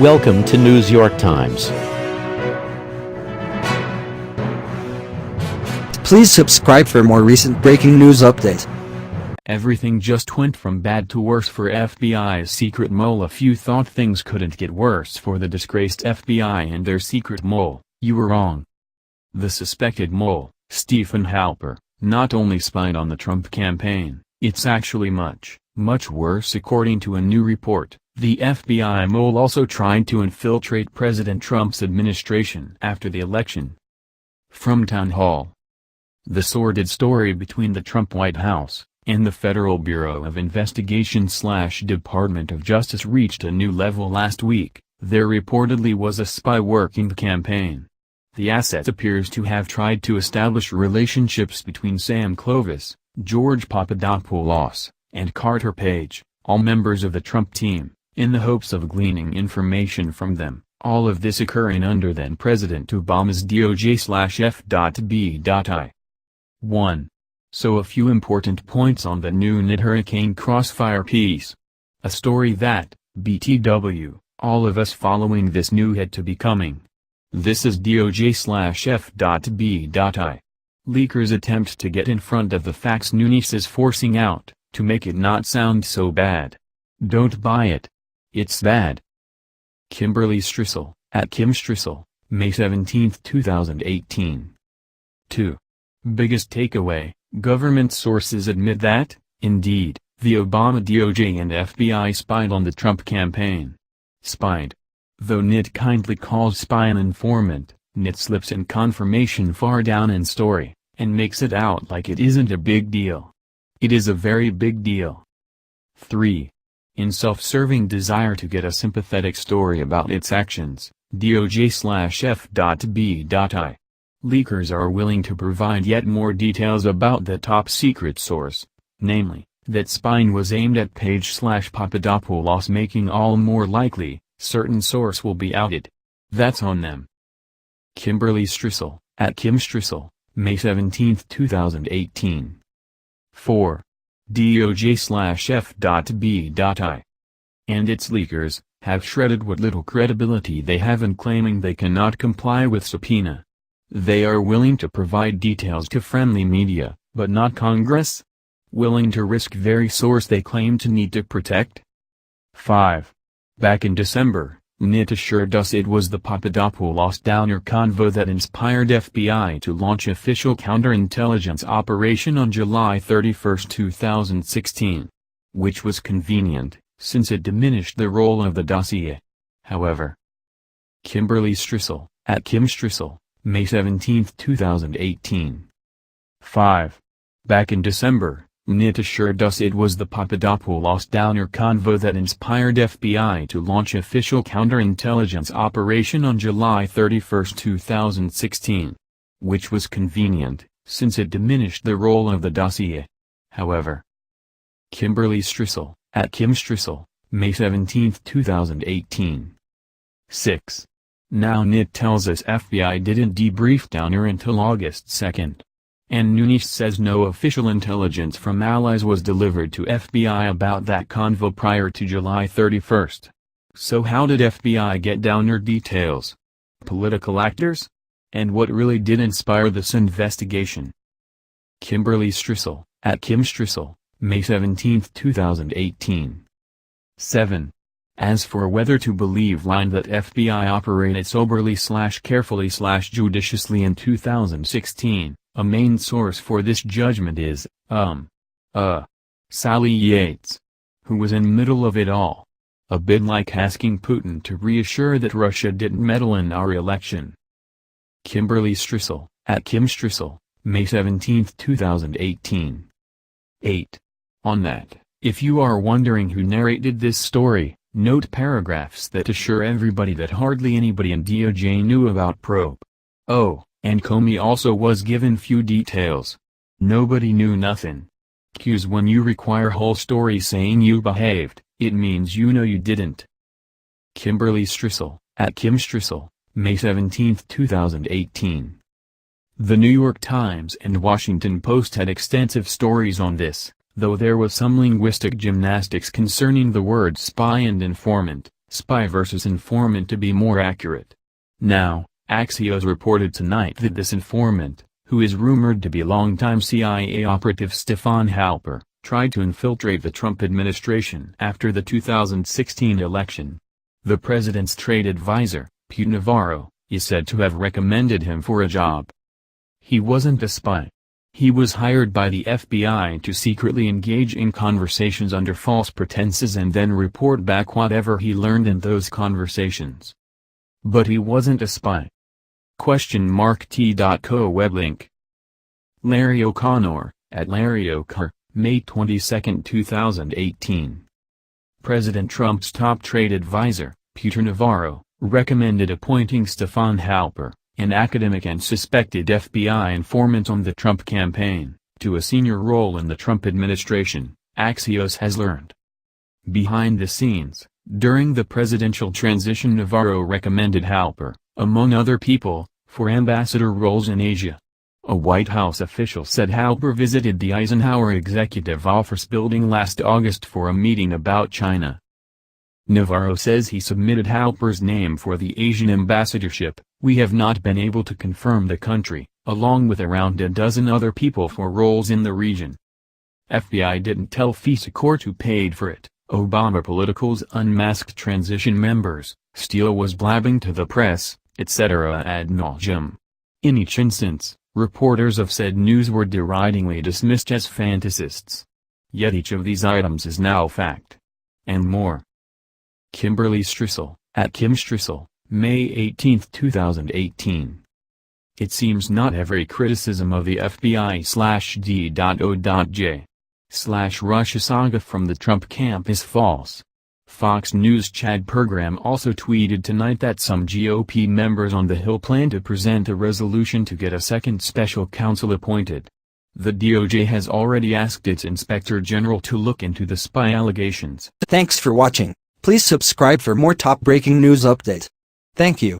Welcome to News York Times. Please subscribe for more recent breaking news updates. Everything just went from bad to worse for FBI's secret mole. If you thought things couldn't get worse for the disgraced FBI and their secret mole, you were wrong. The suspected mole, Stephen Halper, not only spied on the Trump campaign, it's actually much worse. According to a new report, the FBI mole also tried to infiltrate President Trump's administration after the election. From Town Hall. The sordid story between the Trump White House and the Federal Bureau of Investigation/Department of Justice reached a new level last week. There reportedly was a spy working the campaign. The asset appears to have tried to establish relationships between Sam Clovis, George Papadopoulos, and Carter Page, all members of the Trump team, in the hopes of gleaning information from them, all of this occurring under then-President Obama's DOJ/F.B.I. 1. So a few important points on the new NIT Hurricane Crossfire piece. A story that, BTW, all of us following this knew had to be coming. This is DOJ/F.B.I. Leakers attempt to get in front of the facts Nunes is forcing out, to make it not sound so bad. Don't buy it. It's bad. Kimberly Strissel, @KimStrissel, May 17, 2018. 2. Biggest takeaway, government sources admit that, indeed, the Obama DOJ and FBI spied on the Trump campaign. Spied. Though NIT kindly calls spy an informant, NIT slips in confirmation far down in story, and makes it out like it isn't a big deal. It is a very big deal. 3. In self-serving desire to get a sympathetic story about its actions, DOJ/F.B.I. Leakers are willing to provide yet more details about the top-secret source, namely, that spying was aimed at Page/Papadopoulos, making all more likely, certain source will be outed. That's on them. Kimberly Strissel, @KimStrissel, May 17, 2018. 4. DOJ/F.B.I. and its leakers, have shredded what little credibility they have in claiming they cannot comply with subpoena. They are willing to provide details to friendly media, but not Congress? Willing to risk very source they claim to need to protect? 5. Back in December, NIT assured us it was the Papadopoulos Downer convo that inspired FBI to launch official counterintelligence operation on July 31, 2016. Which was convenient, since it diminished the role of the dossier. However. Kimberly Strissel, @KimStrissel, May 17, 2018. 5. Back in December, NIT assured us it was the Papadopoulos Downer convo that inspired FBI to launch official counterintelligence operation on July 31, 2016. Which was convenient, since it diminished the role of the dossier. However. Kimberly Strissel, @KimStrissel, May 17, 2018. 6. Now NIT tells us FBI didn't debrief Downer until August 2. And Nunes says no official intelligence from allies was delivered to FBI about that convo prior to July 31. So how did FBI get Downer details? Political actors? And what really did inspire this investigation? Kimberly Strissel, @KimStrissel, May 17, 2018. 7. As for whether to believe line that FBI operated soberly/carefully/judiciously in 2016, a main source for this judgment is, Sally Yates. Who was in middle of it all. A bit like asking Putin to reassure that Russia didn't meddle in our election. Kimberly Strissel, @KimStrissel, May 17, 2018. 8. On that, if you are wondering who narrated this story, note paragraphs that assure everybody that hardly anybody in DOJ knew about probe. Oh, and Comey also was given few details. Nobody knew nothing. Cues when you require whole story saying you behaved, it means you know you didn't. Kimberly Strissel, @KimStrissel, May 17, 2018. The New York Times and Washington Post had extensive stories on this, though there was some linguistic gymnastics concerning the words spy and informant, spy versus informant to be more accurate. Now, Axios reported tonight that this informant, who is rumored to be longtime CIA operative Stefan Halper, tried to infiltrate the Trump administration after the 2016 election. The president's trade advisor, Pete Navarro, is said to have recommended him for a job. He wasn't a spy. He was hired by the FBI to secretly engage in conversations under false pretenses and then report back whatever he learned in those conversations. But he wasn't a spy. T.co web link. Larry O'Connor, at Larry O'Connor, May 22, 2018. President Trump's top trade advisor, Peter Navarro, recommended appointing Stefan Halper, an academic and suspected FBI informant on the Trump campaign, to a senior role in the Trump administration, Axios has learned. Behind the scenes, during the presidential transition, Navarro recommended Halper, among other people, for ambassador roles in Asia. A White House official said Halper visited the Eisenhower Executive Office building last August for a meeting about China. Navarro says he submitted Halper's name for the Asian ambassadorship. We have not been able to confirm the country, along with around a dozen other people for roles in the region. FBI didn't tell FISA court who paid for it. Obama politicals unmasked transition members, Steele was blabbing to the press, etc. ad nauseum. In each instance, reporters of said news were deridingly dismissed as fantasists. Yet each of these items is now fact. And more. Kimberly Strissel, at Kim Strissel, May 18, 2018. It seems not every criticism of the FBI/D.O.J/Russia saga from the Trump camp is false. Fox News Chad Pergram also tweeted tonight that some GOP members on the Hill plan to present a resolution to get a second special counsel appointed. The DOJ has already asked its Inspector General to look into the spy allegations. Thanks for watching. Please subscribe for more top breaking news updates. Thank you.